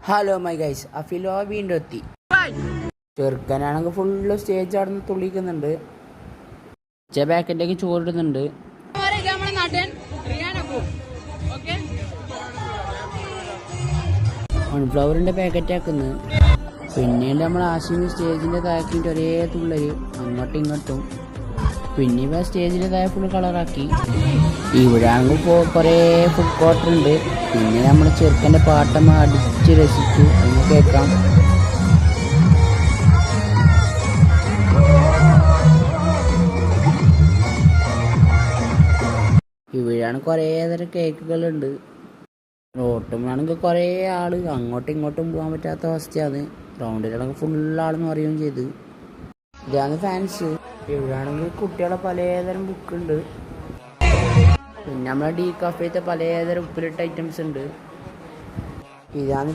Hello my guys, അഫിലോ വീണ്ടും എത്തി. ചെറുക്കനാണെങ്കിൽ full stage ആടുന്ന് തുള്ളിക്കുന്നുണ്ട്. പാക്കറ്റിലേക്ക് ചോറിടുന്നുണ്ട്. കോൺഫ്ലവറിന്റെ പാക്കറ്റ് ആക്കുന്നു. പിന്നീട് നമ്മൾ ആശിമി സ്റ്റേജിന്റെ താക്കിയിട്ട് ഒരേ തുള്ളല് അങ്ങോട്ടും ഇങ്ങോട്ടും. പിന്നെ ഇവ സ്റ്റേജിന്റെ താഴെ ഫുൾ കളറാക്കി. ഇവിടെ ആണെങ്കിൽ കുറേ ഫുഡ് കോർട്ടർ ഉണ്ട്. പിന്നെ നമ്മൾ ചെറുക്കൻ്റെ പാട്ടമ്മ അടിച്ച് രസിച്ചു. എന്ന് കേൾക്കാം. ഇവിടെയാണ് കുറേ തരം കേക്കുകളുണ്ട്. റോട്ടുമാണെങ്കിൽ കുറേ ആള് അങ്ങോട്ടും ഇങ്ങോട്ടും പോകാൻ പറ്റാത്ത അവസ്ഥയാണ്. റൗണ്ടിലാണെങ്കിൽ ഫുള്ളാളെന്ന് പറയുകയും ചെയ്ത്. ഇതാണ് ഫാൻസ്. ഇവിടെയാണെങ്കിൽ കുട്ടികളെ പലതരം ബുക്കുണ്ട്. പിന്നെ നമ്മളെ ഡീ കാഫേത്തെ പലതരം ഉപ്പിലിട്ട ഐറ്റംസ് ഉണ്ട്. ഇതാണ്